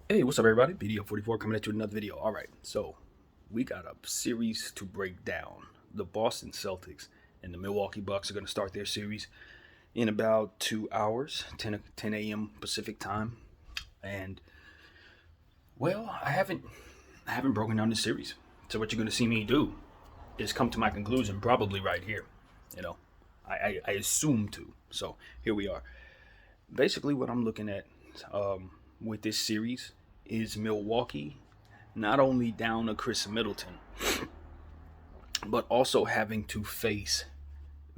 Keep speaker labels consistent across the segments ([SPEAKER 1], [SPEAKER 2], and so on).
[SPEAKER 1] Hey, what's up, everybody? BDO44 coming at you with another video. All right, so we got a series to break down. The Boston Celtics and the Milwaukee Bucks are going to start their series in about 2 hours, 10 a.m. Pacific time. And well, I haven't broken down this series. So what you're going to see me do is come to my conclusion probably right here. You know, I assume to. So here we are. Basically, what I'm looking at with this series is Milwaukee not only down to Chris Middleton, but also having to face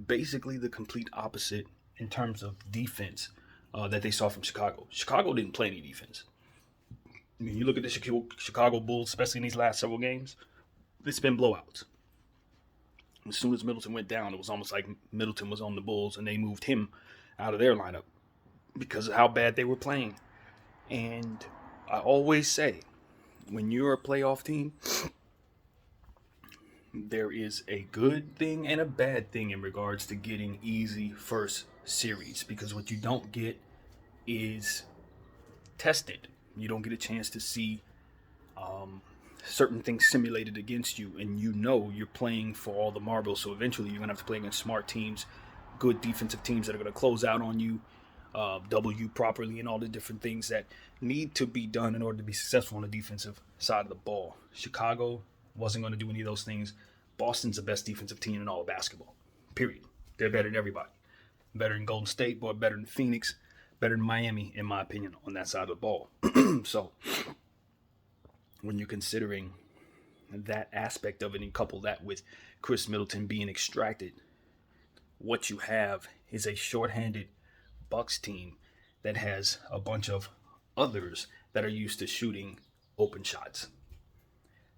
[SPEAKER 1] basically the complete opposite in terms of defense that they saw from Chicago. Chicago didn't play any defense. I mean, you look at the Chicago Bulls, especially in these last several games, it's been blowouts. As soon as Middleton went down, it was almost like Middleton was on the Bulls and they moved him out of their lineup because of how bad they were playing. And I always say, when you're a playoff team, there is a good thing and a bad thing in regards to getting easy first series because what you don't get is tested. You don't get a chance to see certain things simulated against you, and you know you're playing for all the marbles. So eventually, you're gonna have to play against smart teams, good defensive teams that are gonna close out on you, double you properly, and all the different things that need to be done in order to be successful on the defensive side of the ball. Chicago wasn't going to do any of those things. Boston's the best defensive team in all of basketball. Period. They're better than everybody. Better than Golden State, but better than Phoenix, better than Miami, in my opinion, on that side of the ball. So when you're considering that aspect of it and couple that with Chris Middleton being extracted, what you have is a shorthanded Bucks team that has a bunch of others that are used to shooting open shots.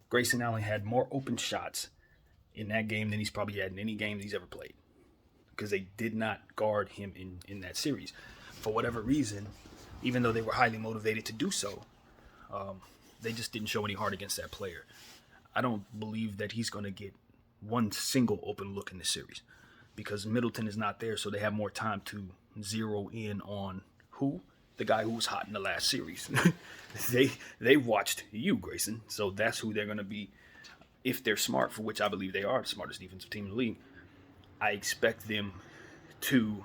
[SPEAKER 1] Grayson Allen had more open shots in that game than he's probably had in any game that he's ever played because they did not guard him in that series. For whatever reason, even though they were highly motivated to do so, they just didn't show any heart against that player. I don't believe that he's going to get one single open look in this series because Middleton is not there, so they have more time to zero in on who? The guy who was hot in the last series. they watched you, Grayson, so that's who they're going to be if they're smart, for which I believe they are the smartest defensive team in the league. I expect them to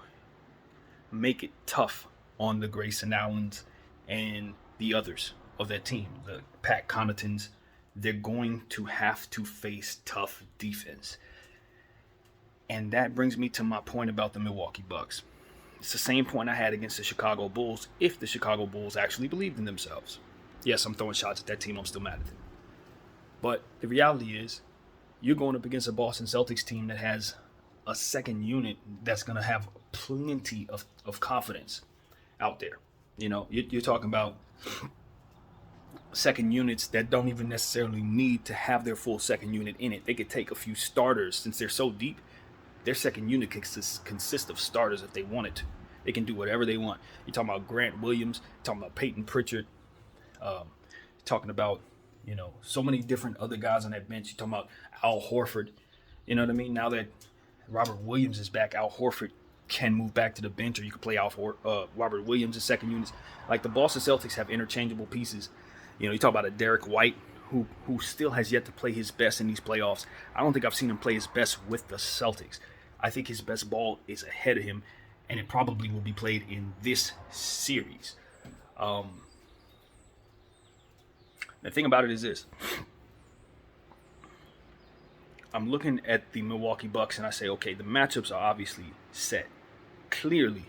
[SPEAKER 1] make it tough on the Grayson Allens and the others of that team, the Pat Connaughtons. They're going to have to face tough defense. And that brings me to my point about the Milwaukee Bucks. It's the same point I had against the Chicago Bulls if the Chicago Bulls actually believed in themselves. Yes, I'm throwing shots at that team. I'm still mad at them. But the reality is, you're going up against a Boston Celtics team that has a second unit that's going to have plenty of confidence out there. You know, you're talking about second units that don't even necessarily need to have their full second unit in it. They could take a few starters since they're so deep. Their second unit can consist of starters if they wanted to. They can do whatever they want. You're talking about Grant Williams, you're talking about Peyton Pritchard, talking about, so many different other guys on that bench. You're talking about Al Horford. You know what I mean? Now that Robert Williams is back, Al Horford can move back to the bench, or you can play Robert Williams as second units. Like the Boston Celtics have interchangeable pieces. You talk about a Derek White who still has yet to play his best in these playoffs. I don't think I've seen him play his best with the Celtics. I think his best ball is ahead of him, and it probably will be played in this series. The thing about it is this. I'm looking at the Milwaukee Bucks, and I say, okay, the matchups are obviously set. Clearly,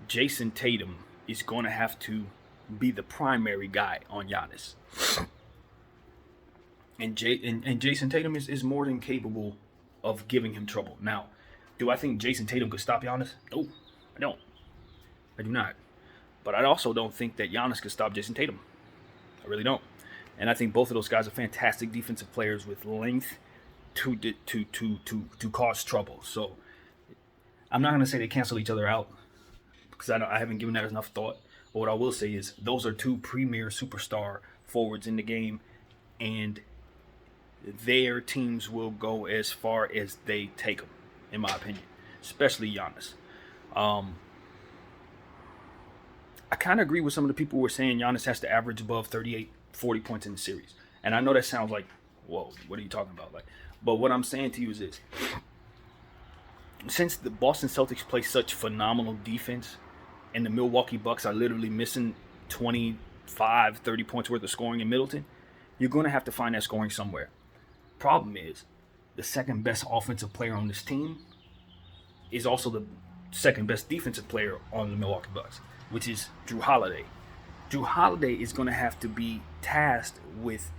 [SPEAKER 1] Jason Tatum is going to have to be the primary guy on Giannis. And Jason Tatum is more than capable of giving him trouble. Now, do I think Jason Tatum could stop Giannis? No, I don't. I do not. But I also don't think that Giannis could stop Jason Tatum. I really don't. And I think both of those guys are fantastic defensive players with length to cause trouble. So I'm not going to say they cancel each other out because I haven't given that enough thought. But what I will say is those are two premier superstar forwards in the game, and their teams will go as far as they take them, in my opinion, especially Giannis. I kind of agree with some of the people who were saying Giannis has to average above 38, 40 points in the series. And I know that sounds like, whoa, what are you talking about? Like, but what I'm saying to you is this. Since the Boston Celtics play such phenomenal defense and the Milwaukee Bucks are literally missing 25, 30 points worth of scoring in Middleton, you're going to have to find that scoring somewhere. Problem is, the second best offensive player on this team is also the second best defensive player on the Milwaukee Bucks, which is Drew Holiday. Drew Holiday is going to have to be tasked with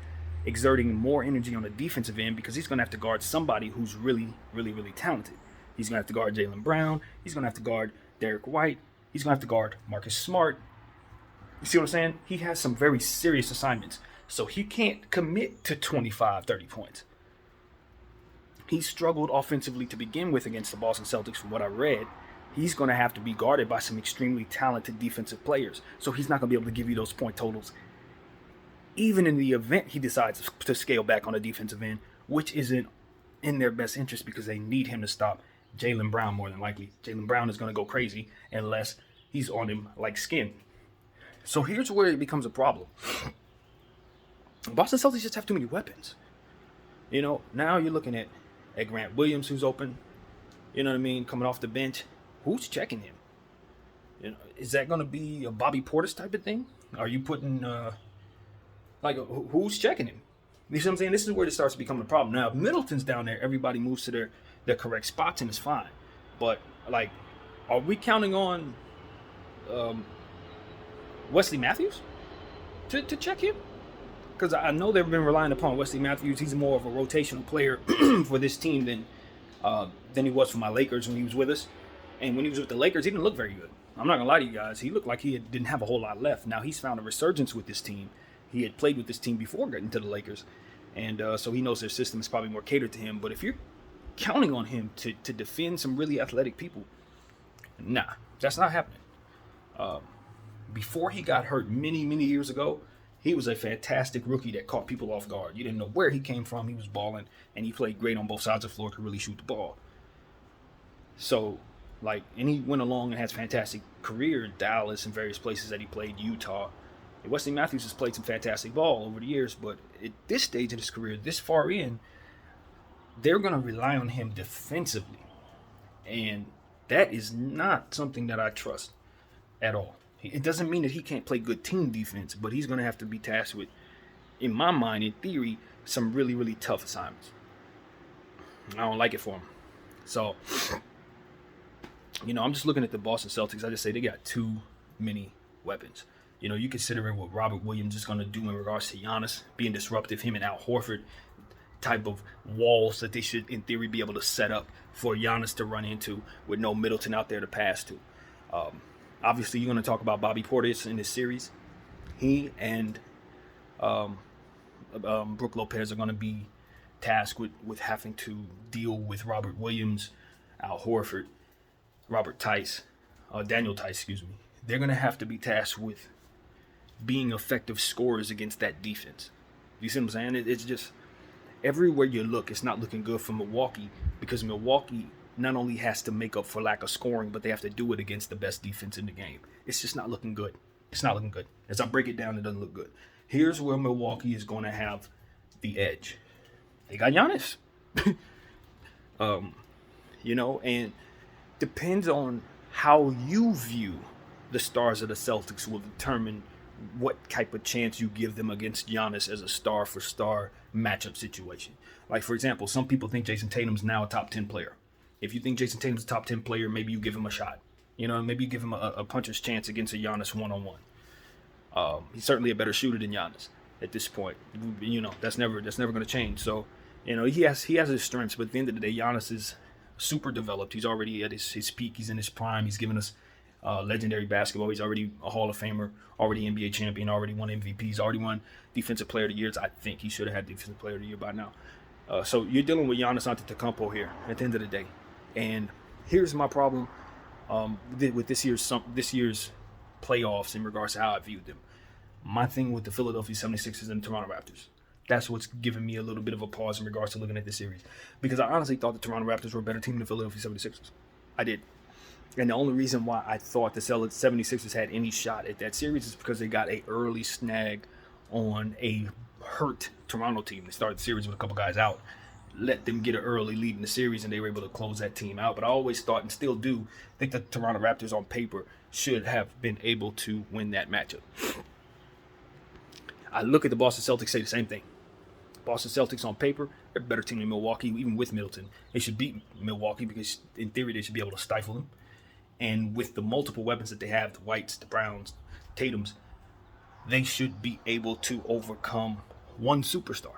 [SPEAKER 1] exerting more energy on the defensive end because he's going to have to guard somebody who's really, really, really talented. He's going to have to guard Jaylen Brown. He's going to have to guard Derek White. He's going to have to guard Marcus Smart. You see what I'm saying? He has some very serious assignments. So he can't commit to 25, 30 points. He struggled offensively to begin with against the Boston Celtics from what I read. He's going to have to be guarded by some extremely talented defensive players. So he's not going to be able to give you those point totals. Even in the event he decides to scale back on the defensive end, which isn't in their best interest because they need him to stop Jaylen Brown more than likely. Jaylen Brown is going to go crazy unless he's on him like skin. So here's where it becomes a problem. Boston Celtics just have too many weapons. You know, now you're looking at Grant Williams, who's open. You know what I mean? Coming off the bench. Who's checking him? You know, is that going to be a Bobby Portis type of thing? Are you putting, who's checking him? You see what I'm saying? This is where it starts to become a problem. Now, if Middleton's down there, everybody moves to their correct spots and it's fine. But, like, are we counting on Wesley Matthews to check him? Because I know they've been relying upon Wesley Matthews. He's more of a rotational player for this team than he was for my Lakers when he was with us. And when he was with the Lakers, he didn't look very good. I'm not going to lie to you guys. He looked like he didn't have a whole lot left. Now he's found a resurgence with this team. He had played with this team before getting to the Lakers. And so he knows their system is probably more catered to him. But if you're counting on him to defend some really athletic people, nah, that's not happening. Before he got hurt many, many years ago, he was a fantastic rookie that caught people off guard. You didn't know where he came from. He was balling, and he played great on both sides of the floor, could really shoot the ball. So, and he went along and has a fantastic career in Dallas and various places that he played, Utah. And Wesley Matthews has played some fantastic ball over the years, but at this stage of his career, this far in, they're going to rely on him defensively. And that is not something that I trust at all. It doesn't mean that he can't play good team defense, but he's going to have to be tasked with, in my mind, in theory, some really, really tough assignments. I don't like it for him. So, I'm just looking at the Boston Celtics. I just say they got too many weapons. You consider what Robert Williams is going to do in regards to Giannis being disruptive, him and Al Horford type of walls that they should, in theory, be able to set up for Giannis to run into with no Middleton out there to pass to. Obviously, you're going to talk about Bobby Portis in this series. He and Brook Lopez are going to be tasked with having to deal with Robert Williams, Al Horford, Daniel Tice, excuse me. They're going to have to be tasked with being effective scorers against that defense. You see what I'm saying? It's just everywhere you look, it's not looking good for Milwaukee because Milwaukee not only has to make up for lack of scoring, but they have to do it against the best defense in the game. It's just not looking good. It's not looking good. As I break it down, it doesn't look good. Here's where Milwaukee is going to have the edge. They got Giannis. And depends on how you view the stars of the Celtics will determine what type of chance you give them against Giannis as a star-for-star matchup situation. Like, for example, some people think Jason Tatum's now a top 10 player. If you think Jason Tatum's a top 10 player, maybe you give him a shot. Maybe you give him a puncher's chance against a Giannis one-on-one. He's certainly a better shooter than Giannis at this point. That's never going to change. So, he has his strengths, but at the end of the day, Giannis is super developed. He's already at his peak. He's in his prime. He's given us legendary basketball. He's already a Hall of Famer, already NBA champion, already won MVPs, already won Defensive Player of the Year. I think he should have had Defensive Player of the Year by now. So you're dealing with Giannis Antetokounmpo here at the end of the day. And here's my problem with this year's playoffs in regards to how I viewed them. My thing with the Philadelphia 76ers and the Toronto Raptors. That's what's giving me a little bit of a pause in regards to looking at this series. Because I honestly thought the Toronto Raptors were a better team than the Philadelphia 76ers. I did. And the only reason why I thought the 76ers had any shot at that series is because they got a early snag on a hurt Toronto team. They started the series with a couple guys out, let them get an early lead in the series, and they were able to close that team out. But I always thought, and still do, think that the Toronto Raptors on paper should have been able to win that matchup. I look at the Boston Celtics, say the same thing. Boston Celtics on paper, they're a better team than Milwaukee, even with Middleton. They should beat Milwaukee because, in theory, they should be able to stifle them. And with the multiple weapons that they have, the Whites, the Browns, Tatums, they should be able to overcome one superstar.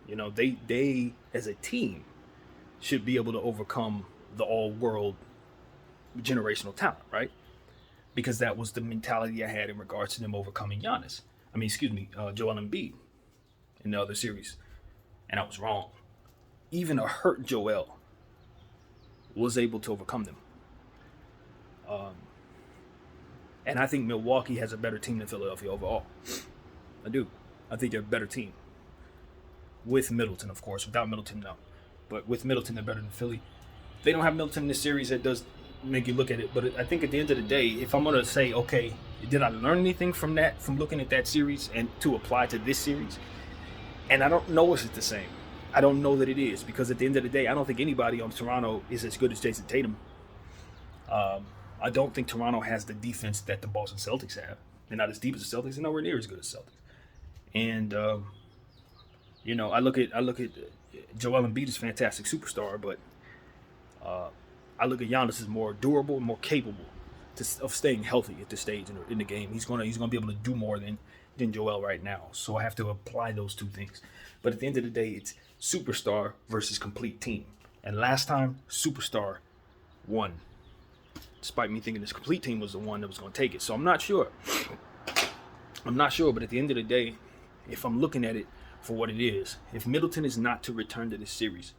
[SPEAKER 1] You know, they as a team should be able to overcome the all-world generational talent, right? Because that was the mentality I had in regards to them overcoming Joel Embiid in the other series. And I was wrong. Even a hurt Joel was able to overcome them. And I think Milwaukee has a better team than Philadelphia overall. I do. I think they're a better team. With Middleton, of course. Without Middleton, no. But with Middleton, they're better than Philly. They don't have Middleton in this series. That does make you look at it. But I think at the end of the day, if I'm going to say, okay, did I learn anything from that, from looking at that series and to apply to this series? And I don't know if it's the same. I don't know that it is. Because at the end of the day, I don't think anybody on Toronto is as good as Jason Tatum. I don't think Toronto has the defense that the Boston Celtics have. They're not as deep as the Celtics. They're nowhere near as good as the Celtics. And I look at Joel Embiid as a fantastic superstar, but I look at Giannis as more durable and more capable of staying healthy at this stage in the game. He's gonna be able to do more than Joel right now. So I have to apply those two things. But at the end of the day, it's superstar versus complete team. And last time, superstar won, despite me thinking this complete team was the one that was going to take it. So I'm not sure. But at the end of the day, if I'm looking at it for what it is, if Middleton is not to return to this series,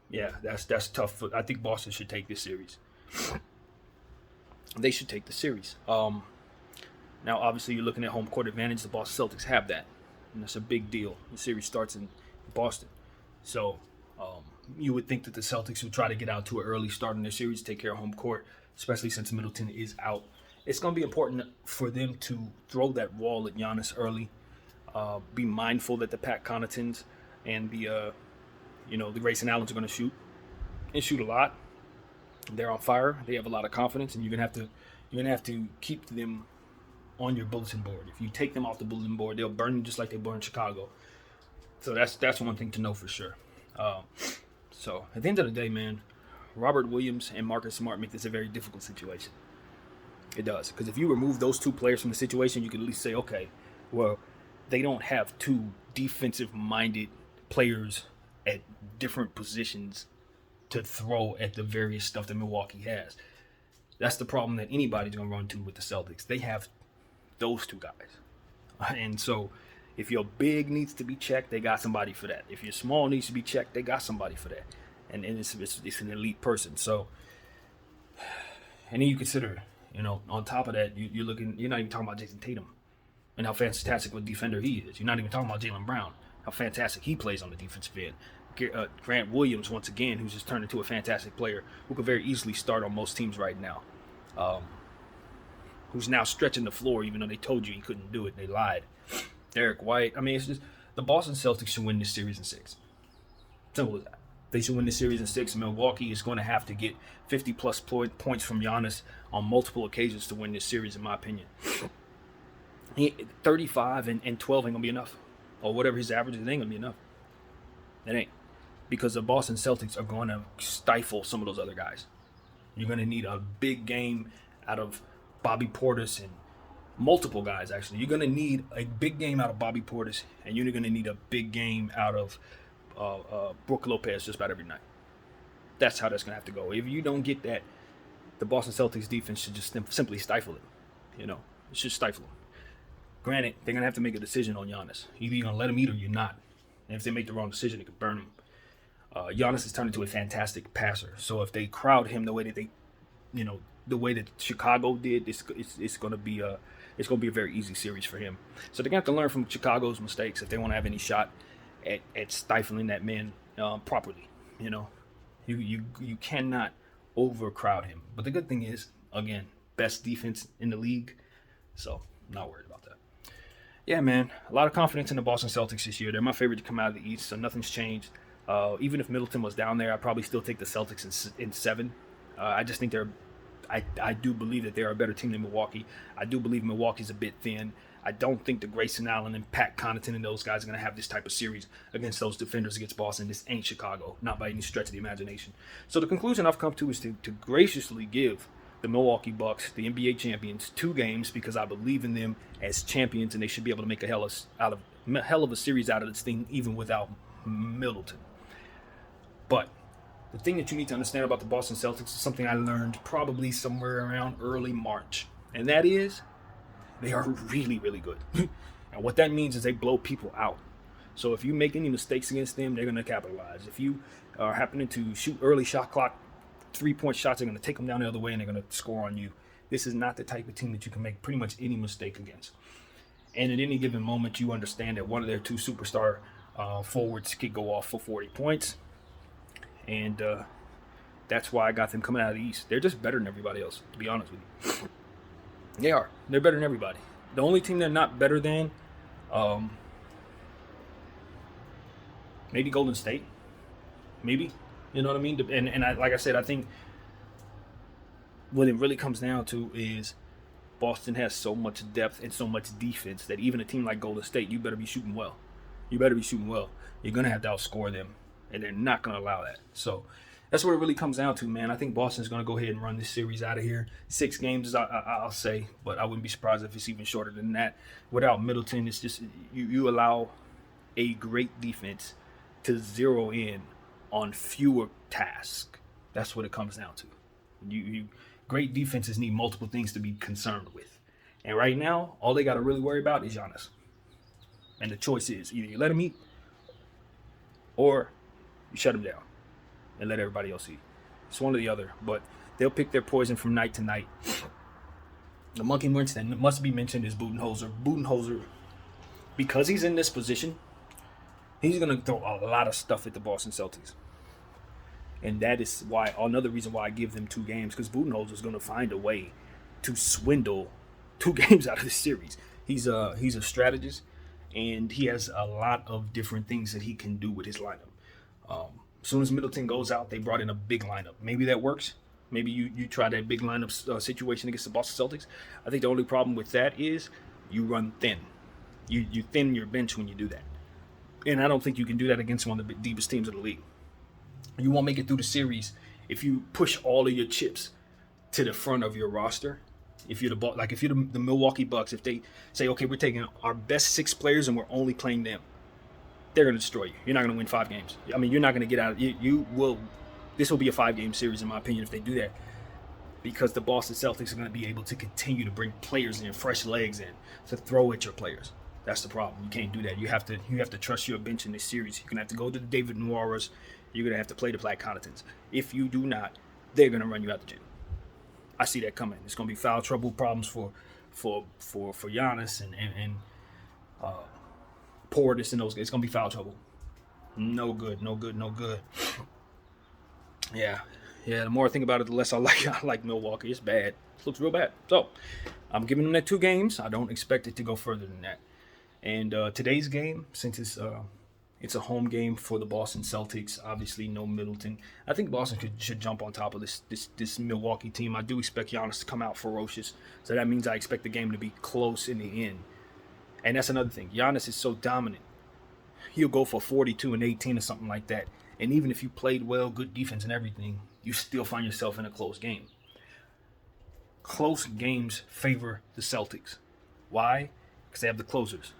[SPEAKER 1] yeah, that's tough. I think Boston should take this series. They should take the series. Now, obviously, you're looking at home court advantage. The Boston Celtics have that, and that's a big deal. The series starts in Boston. So you would think that the Celtics would try to get out to an early start in their series, take care of home court, especially since Middleton is out. It's going to be important for them to throw that wall at Giannis early. Be mindful that the Pat Connaughtons and the Grayson Allens are going to shoot a lot. They're on fire. They have a lot of confidence, and you're gonna have to keep them on your bulletin board. If you take them off the bulletin board, they'll burn you just like they burned Chicago. So that's one thing to know for sure. So at the end of the day, man, Robert Williams and Marcus Smart make this a very difficult situation. It does. Because if you remove those two players from the situation, you can at least say, okay, well, they don't have two defensive-minded players at different positions to throw at the various stuff that Milwaukee has. That's the problem that anybody's going to run into with the Celtics. They have those two guys. And so if your big needs to be checked, they got somebody for that. If your small needs to be checked, they got somebody for that. And it's an elite person. So, and then you consider, on top of that, you're not even talking about Jason Tatum and how fantastic of a defender he is. You're not even talking about Jaylen Brown, how fantastic he plays on the defensive end. Grant Williams, once again, who's just turned into a fantastic player who could very easily start on most teams right now. Who's now stretching the floor, even though they told you he couldn't do it. They lied. Derek White. I mean, it's just the Boston Celtics should win this series in 6. Simple as that. They should win this series in 6. Milwaukee is going to have to get 50-plus points from Giannis on multiple occasions to win this series, in my opinion. 35 and 12 ain't going to be enough. Or whatever his average is, it ain't going to be enough. It ain't. Because the Boston Celtics are going to stifle some of those other guys. You're going to need a big game out of Bobby Portis and multiple guys, actually. You're going to need a big game out of Bobby Portis, and you're going to need a big game out of Brook Lopez just about every night. That's how that's going to have to go. If you don't get that, the Boston Celtics defense should just simply stifle it. It should stifle them. Granted, they're going to have to make a decision on Giannis. Either you're going to let him eat or you're not. And if they make the wrong decision, it could burn him. Giannis has turned into a fantastic passer. So if they crowd him the way that the way that Chicago did, it's going to be a very easy series for him. So they're going to have to learn from Chicago's mistakes if they want to have any shot at stifling that man properly. You cannot overcrowd him. But the good thing is, again, best defense in the league, so I'm not worried about that. Yeah, man, a lot of confidence in the Boston Celtics this year. They're my favorite to come out of the East, so nothing's changed. Even if Middleton was down there, I'd probably still take the Celtics in 7. I just think I do believe that they're a better team than Milwaukee. I do believe Milwaukee's a bit thin. I don't think that Grayson Allen and Pat Connaughton and those guys are going to have this type of series against those defenders against Boston. This ain't Chicago, not by any stretch of the imagination. So the conclusion I've come to is to graciously give the Milwaukee Bucks, the NBA champions, 2 games because I believe in them as champions and they should be able to make a hell of a series out of this thing even without Middleton. But the thing that you need to understand about the Boston Celtics is something I learned probably somewhere around early March, and that is they are really, really good. And what that means is they blow people out. So if you make any mistakes against them, they're going to capitalize. If you are happening to shoot early shot clock 3-point shots, they're going to take them down the other way and they're going to score on you. This is not the type of team that you can make pretty much any mistake against. And at any given moment, you understand that one of their 2 superstar forwards could go off for 40 points. And that's why I got them coming out of the East. They're just better than everybody else, to be honest with you. They are. They're better than everybody. The only team they're not better than, maybe Golden State. Maybe. You know what I mean? And like I said, I think what it really comes down to is Boston has so much depth and so much defense that even a team like Golden State, you better be shooting well. You're going to have to outscore them, and they're not going to allow that. So that's what it really comes down to, man. I think Boston's going to go ahead and run this series out of here. 6 games, I'll say, but I wouldn't be surprised if it's even shorter than that. Without Middleton, it's just you allow a great defense to zero in on fewer tasks. That's what it comes down to. Great defenses need multiple things to be concerned with. And right now, all they got to really worry about is Giannis. And the choice is either you let him eat or you shut him down and let everybody else eat. It's one or the other, but they'll pick their poison from night to night. The monkey wrench that must be mentioned is Budenholzer. Budenholzer, because he's in this position, he's going to throw a lot of stuff at the Boston Celtics. And that is why another reason why I give them 2 games, because Budenholzer is going to find a way to swindle 2 games out of this series. He's a strategist, and he has a lot of different things that he can do with his lineup. As soon as Middleton goes out, they brought in a big lineup. Maybe that works. Maybe you try that big lineup situation against the Boston Celtics. I think the only problem with that is you run thin. You thin your bench when you do that. And I don't think you can do that against one of the deepest teams in the league. You won't make it through the series if you push all of your chips to the front of your roster. If you're the Milwaukee Bucks, if they say, okay, we're taking our best 6 players and we're only playing them, they're going to destroy you. You're not going to win 5 games. I mean, you're not going to get out. You will. This will be a 5-game series, in my opinion, if they do that, because the Boston Celtics are going to be able to continue to bring players in, fresh legs in, to throw at your players. That's the problem. You can't do that. You have to trust your bench in this series. You're going to have to go to the David Noirs. You're going to have to play the Black Connaughtons. If you do not, they're going to run you out the gym. I see that coming. It's going to be foul trouble problems for Giannis and Portis and those guys. It's going to be foul trouble. No good. Yeah. The more I think about it, the less I like Milwaukee. It's bad. It looks real bad. So I'm giving them that 2 games. I don't expect it to go further than that. And today's game, since it's a home game for the Boston Celtics, obviously no Middleton, I think Boston should jump on top of this Milwaukee team. I do expect Giannis to come out ferocious, so that means I expect the game to be close in the end. And that's another thing. Giannis is so dominant. He'll go for 42 and 18 or something like that. And even if you played well, good defense and everything, you still find yourself in a close game. Close games favor the Celtics. Why? Because they have the closers.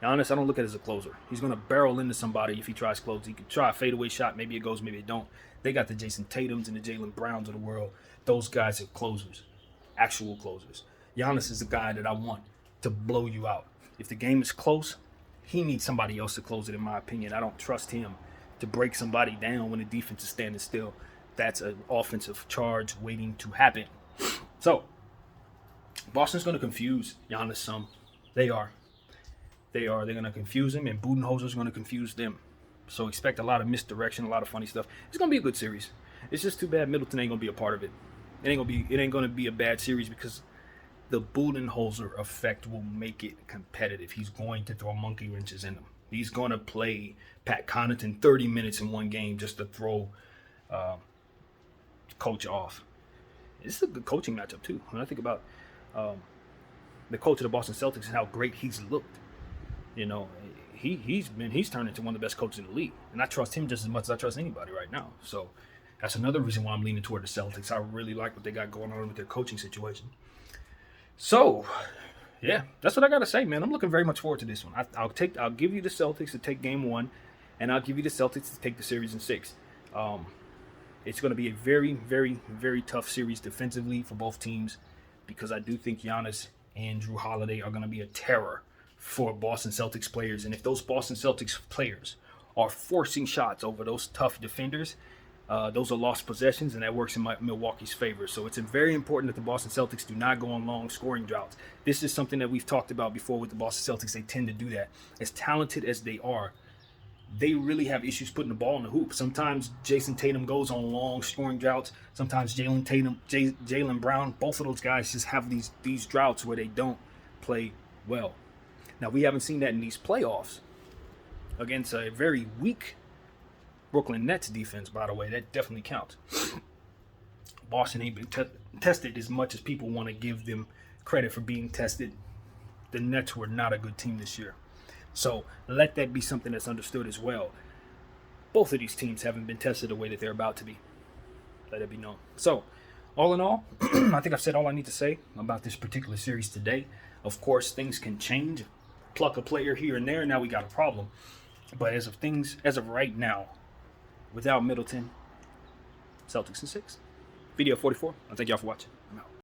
[SPEAKER 1] Giannis, I don't look at it as a closer. He's going to barrel into somebody if he tries close. He can try a fadeaway shot. Maybe it goes, maybe it don't. They got the Jason Tatums and the Jaylen Browns of the world. Those guys are closers, actual closers. Giannis is the guy that I want to blow you out. If the game is close, he needs somebody else to close it, in my opinion. I don't trust him to break somebody down when the defense is standing still. That's an offensive charge waiting to happen. So, Boston's going to confuse Giannis some. They are. They're going to confuse him, and Budenholzer's going to confuse them. So expect a lot of misdirection, a lot of funny stuff. It's gonna be a good series. It's just too bad Middleton ain't gonna be a part of it. It ain't gonna be a bad series because the Budenholzer effect will make it competitive. He's going to throw monkey wrenches in them. He's going to play Pat Connaughton 30 minutes in one game just to throw coach off. This is a good coaching matchup too. When I think about the coach of the Boston Celtics and how great he's looked, you know, he's turned into one of the best coaches in the league, and I trust him just as much as I trust anybody right now. So that's another reason why I'm leaning toward the Celtics. I really like what they got going on with their coaching situation. So, yeah, that's what I gotta say, man. I'm looking very much forward to this one. I'll give you the Celtics to take game 1, and I'll give you the Celtics to take the series in 6. It's going to be a very, very, very tough series defensively for both teams because I do think Giannis and Drew Holiday are going to be a terror for Boston Celtics players. And if those Boston Celtics players are forcing shots over those tough defenders, those are lost possessions, and that works in Milwaukee's favor. So it's very important that the Boston Celtics do not go on long scoring droughts. This is something that we've talked about before with the Boston Celtics. They tend to do that. As talented as they are, they really have issues putting the ball in the hoop. Sometimes Jason Tatum goes on long scoring droughts. Sometimes Jaylen Brown, both of those guys just have these droughts where they don't play well. Now, we haven't seen that in these playoffs against a very weak Brooklyn Nets defense, by the way. That definitely counts. Boston ain't been tested as much as people want to give them credit for being tested. The Nets were not a good team this year. So let that be something that's understood as well. Both of these teams haven't been tested the way that they're about to be. Let it be known. So, all in all, I think I've said all I need to say about this particular series today. Of course, things can change. Pluck a player here and there, now we got a problem. But as of right now, without Middleton, Celtics in 6. Video 44. I thank y'all for watching. I'm out.